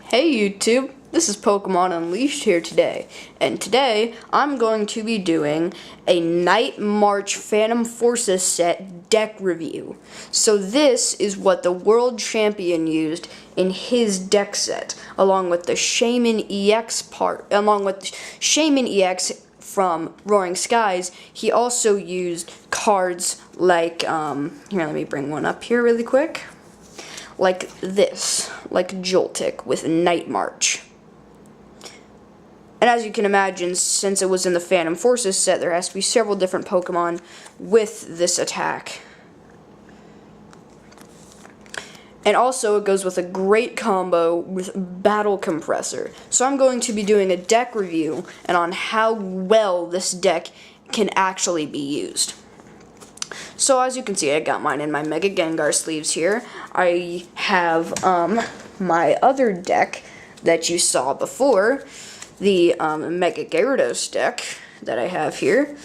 Hey YouTube, this is Pokemon Unleashed here today, and today I'm going to be doing a Night March Phantom Forces set deck review. So this is what the World Champion used in his deck set, along with the Shaymin EX from Roaring Skies. He also used cards like, here, let me bring one up here really quick. Like this, like Joltik with Night March. And as you can imagine, since it was in the Phantom Forces set, there has to be several different Pokemon with this attack. And also it goes with a great combo with Battle Compressor. So I'm going to be doing a deck review and on how well this deck can actually be used. So as you can see, I got mine in my Mega Gengar sleeves here. I have my other deck that you saw before, the Mega Gyarados deck that I have here.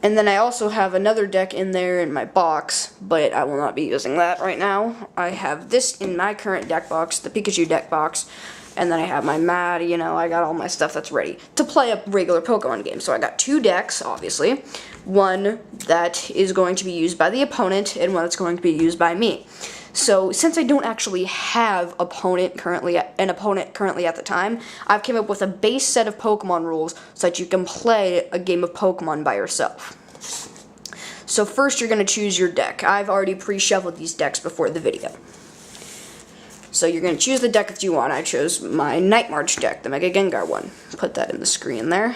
And then I also have another deck in there in my box, but I will not be using that right now. I have this in my current deck box, the Pikachu deck box. And then I have my mat, I got all my stuff that's ready to play a regular Pokemon game. So I got two decks, obviously. One that is going to be used by the opponent, and one that's going to be used by me. So since I don't actually have an opponent currently at the time, I've came up with a base set of Pokemon rules so that you can play a game of Pokemon by yourself. So first you're going to choose your deck. I've already pre-shuffled these decks before the video. So you're going to choose the deck that you want. I chose my Night March deck, the Mega Gengar one. Put that in the screen there.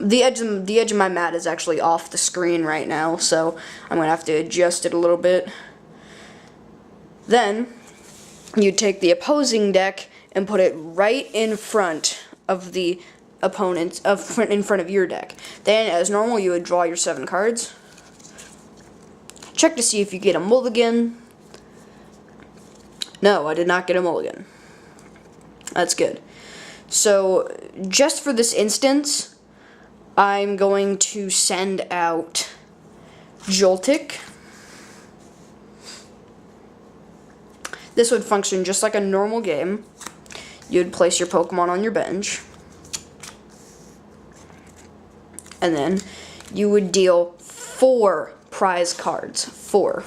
The edge of my mat is actually off the screen right now, so I'm going to have to adjust it a little bit. Then you take the opposing deck and put it right in front of the opponent's, in front of your deck. Then, as normal, you would draw your 7 cards. Check to see if you get a mulligan. No, I did not get a mulligan. That's good. So, just for this instance, I'm going to send out Joltik. This would function just like a normal game. You'd place your Pokemon on your bench. And then you would deal 4 prize cards. 4.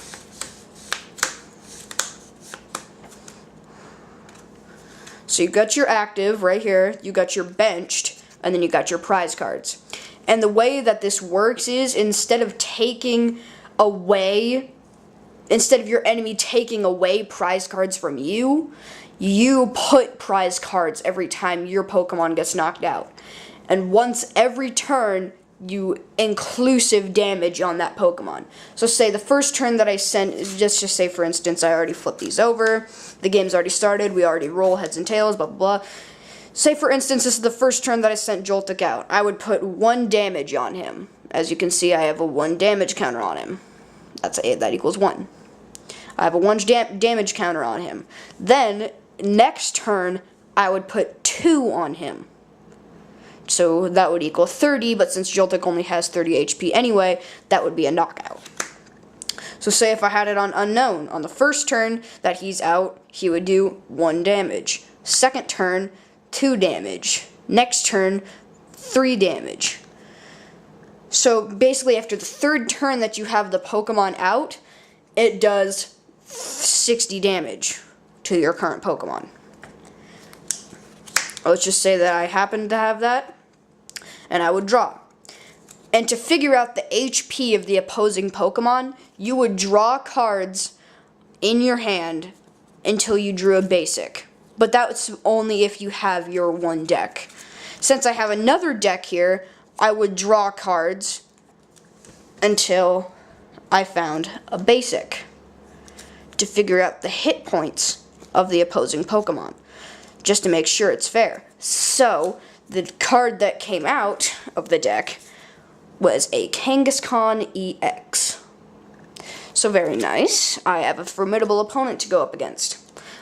So you got your active right here, you got your benched, and then you got your prize cards. And the way that this works is instead of your enemy taking away prize cards from you, you put prize cards every time your Pokemon gets knocked out. And once every turn, you inclusive damage on that Pokemon. So say the first turn that I sent, just say for instance, I already flipped these over, the game's already started, we already roll heads and tails, blah, blah, blah. Say for instance, this is the first turn that I sent Joltik out. I would put 1 damage on him. As you can see, I have a 1 damage counter on him. That equals 1. I have a 1 damage counter on him. Then, next turn, I would put 2 on him. So that would equal 30, but since Joltik only has 30 HP anyway, that would be a knockout. So say if I had it on Unknown, on the first turn that he's out, he would do 1 damage. Second turn, 2 damage. Next turn, 3 damage. So basically after the third turn that you have the Pokemon out, it does 60 damage to your current Pokemon. Let's just say that I happen to have that, and I would draw. And to figure out the HP of the opposing Pokemon, you would draw cards in your hand until you drew a basic. But that's only if you have your 1 deck. Since I have another deck here, I would draw cards until I found a basic to figure out the hit points of the opposing Pokemon, just to make sure it's fair. So, the card that came out of the deck was a Kangaskhan EX. So very nice. I have a formidable opponent to go up against.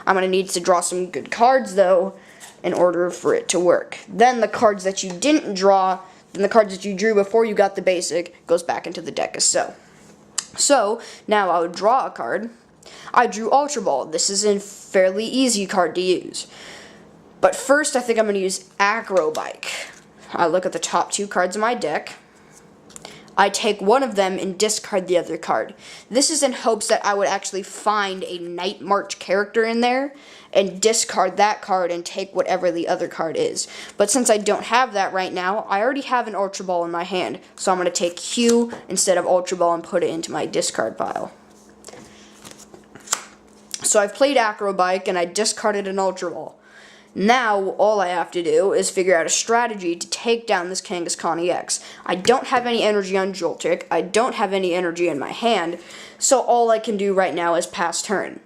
I'm going to need to draw some good cards, though, in order for it to work. Then the cards that you didn't draw, then the cards that you drew before you got the basic, goes back into the deck as so. So, now I would draw a card, I drew Ultra Ball. This is a fairly easy card to use. But first, I think I'm going to use Acrobike. I look at the top 2 cards of my deck. I take one of them and discard the other card. This is in hopes that I would actually find a Night March character in there and discard that card and take whatever the other card is. But since I don't have that right now, I already have an Ultra Ball in my hand. So I'm going to take Hue instead of Ultra Ball and put it into my discard pile. So I've played Acrobike and I discarded an Ultra Ball. Now, all I have to do is figure out a strategy to take down this Kangaskhan EX. I don't have any energy on Joltik, I don't have any energy in my hand, so all I can do right now is pass turn.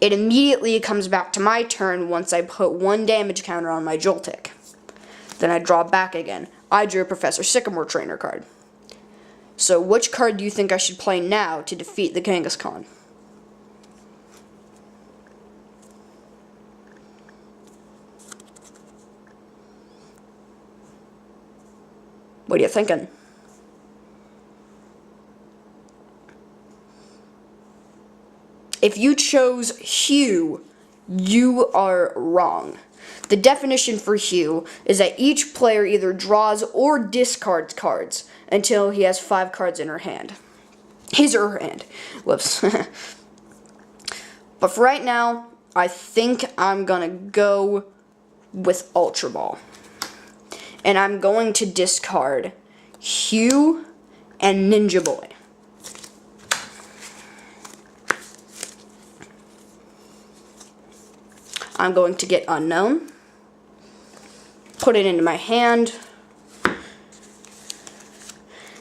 It immediately comes back to my turn once I put 1 damage counter on my Joltik. Then I draw back again. I drew a Professor Sycamore Trainer card. So which card do you think I should play now to defeat the Kangaskhan? What are you thinking? If you chose Hue, you are wrong. The definition for Hue is that each player either draws or discards cards until he has 5 cards in her hand. His or her hand. Whoops. But for right now, I think I'm gonna go with Ultra Ball. And I'm going to discard Hue and Ninja Boy. I'm going to get Unknown, put it into my hand,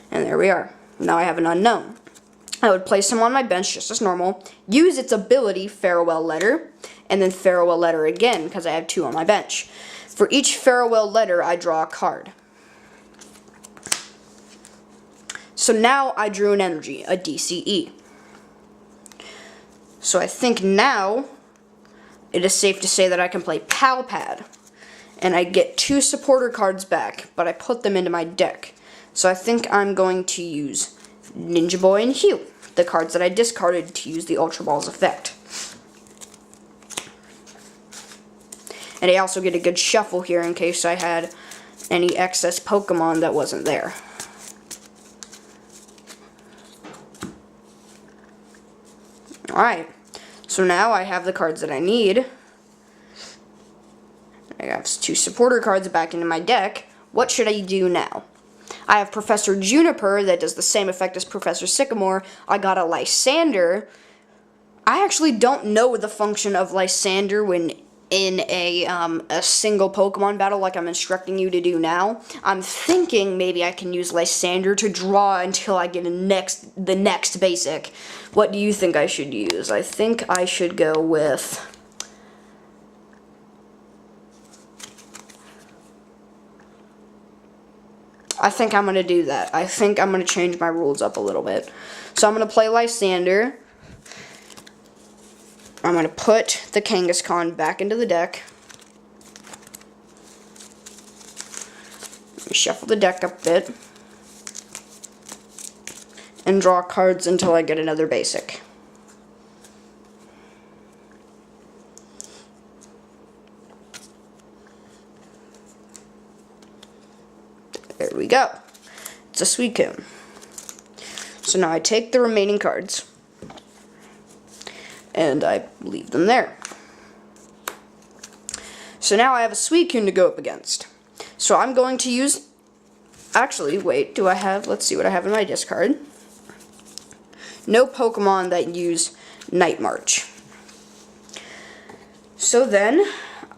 and there we are. Now I have an Unknown. I would place him on my bench just as normal, use its ability, Farewell Letter, and then Farewell Letter again because I have 2 on my bench. For each Farewell Letter, I draw a card. So now I drew an energy, a DCE. So I think now it is safe to say that I can play Pal Pad. And I get 2 supporter cards back, but I put them into my deck. So I think I'm going to use Ninja Boy and Hue, the cards that I discarded to use the Ultra Ball's effect. And I also get a good shuffle here in case I had any excess Pokemon that wasn't there. Alright, so now I have the cards that I need. I have 2 supporter cards back into my deck. What should I do now? I have Professor Juniper that does the same effect as Professor Sycamore. I got a Lysander. I actually don't know the function of Lysander when in a single Pokemon battle like I'm instructing you to do now. I'm thinking maybe I can use Lysander to draw until I get the next basic. What do you think I should use? I think I should go with... I think I'm going to do that. I think I'm going to change my rules up a little bit. So I'm going to play Lysander. I'm going to put the Kangaskhan back into the deck. Let me shuffle the deck up a bit. And draw cards until I get another basic. There we go. It's a Suicune. So now I take the remaining cards and I leave them there. So now I have a Suicune to go up against. So I'm going to use... Actually, wait, do I have... Let's see what I have in my discard. No Pokemon that use Night March. So then,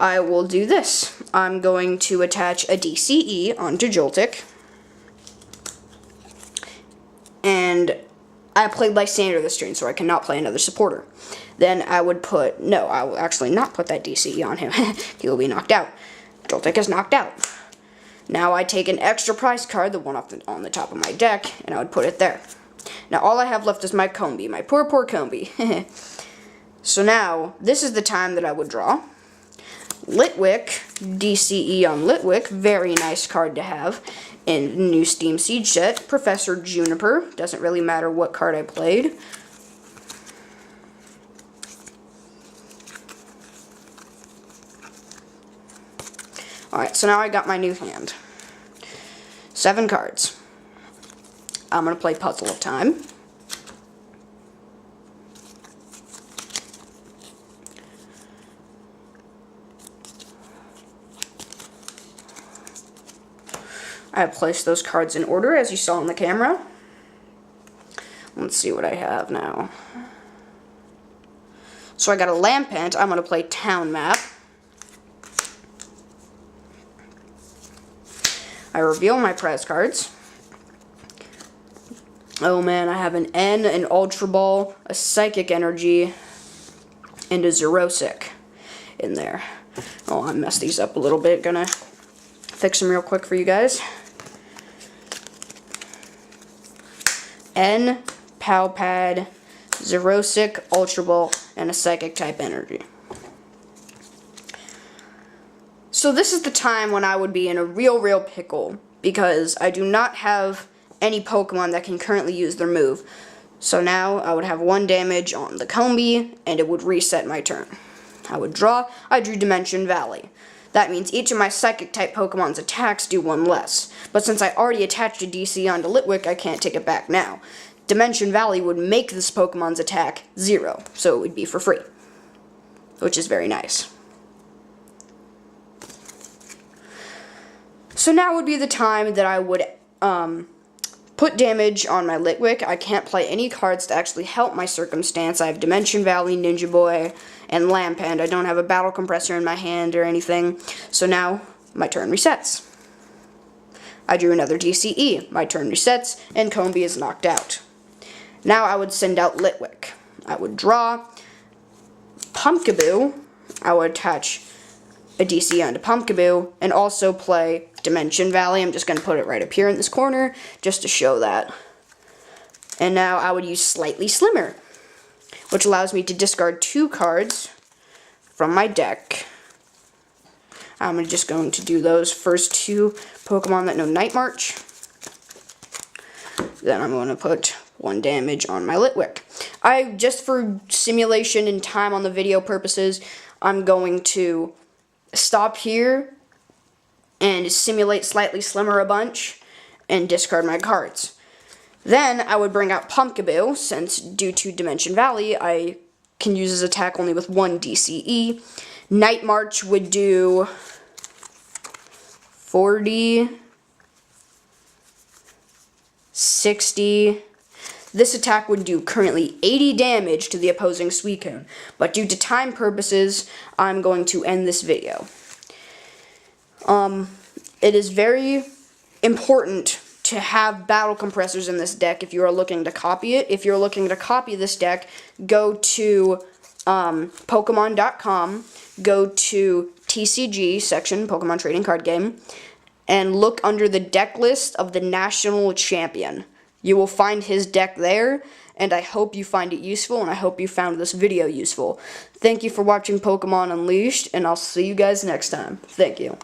I will do this. I'm going to attach a DCE onto Joltik. And I played Lysander this turn, so I cannot play another supporter. Then I would put... No, I will actually not put that DCE on him. He will be knocked out. Joltik is knocked out. Now I take an extra prize card, the one on the top of my deck, and I would put it there. Now all I have left is my Combee, my poor Combee. So now, this is the time that I would draw. Litwick, DCE on Litwick, very nice card to have. In new Steam Siege set, Professor Juniper, doesn't really matter what card I played. Alright, so now I got my new hand. 7 cards. I'm going to play Puzzle of Time. I have placed those cards in order as you saw on the camera. Let's see what I have now. So I got a Lampent. I'm going to play Town Map. I reveal my prize cards. Oh man, I have an N, an Ultra Ball, a Psychic Energy, and a Xerosic in there. Oh, I messed these up a little bit. Gonna fix them real quick for you guys. N, Pow Pad, Xerosic, Ultra Ball, and a Psychic type Energy. So this is the time when I would be in a real pickle, because I do not have any Pokemon that can currently use their move. So now I would have 1 damage on the Combee, and it would reset my turn. I would draw. I drew Dimension Valley. That means each of my Psychic-type Pokemon's attacks do 1 less. But since I already attached a DC onto Litwick, I can't take it back now. Dimension Valley would make this Pokemon's attack 0, so it would be for free. Which is very nice. So now would be the time that I would put damage on my Litwick. I can't play any cards to actually help my circumstance. I have Dimension Valley, Ninja Boy, and Lampent. I don't have a Battle Compressor in my hand or anything. So now my turn resets. I drew another DCE. My turn resets, and Combee is knocked out. Now I would send out Litwick. I would draw Pumpkaboo. I would attach a DC onto Pumpkaboo, and also play Dimension Valley. I'm just going to put it right up here in this corner, just to show that. And now I would use Slightly Slimmer, which allows me to discard 2 cards from my deck. I'm just going to do those first 2 Pokemon that know Night March. Then I'm going to put 1 damage on my Litwick. Just for simulation and time on the video purposes, I'm going to stop here and simulate Slightly Slimmer a bunch and discard my cards. Then I would bring out Pumpkaboo, since due to Dimension Valley I can use his attack only with 1 DCE. Night March would do 40, 60. This attack would do currently 80 damage to the opposing Suicune, but due to time purposes, I'm going to end this video. It is very important to have Battle Compressors in this deck if you are looking to copy it. If you're looking to copy this deck, go to Pokemon.com, go to TCG section, Pokemon Trading Card Game, and look under the deck list of the National Champion. You will find his deck there, and I hope you find it useful, and I hope you found this video useful. Thank you for watching Pokemon Unleashed, and I'll see you guys next time. Thank you.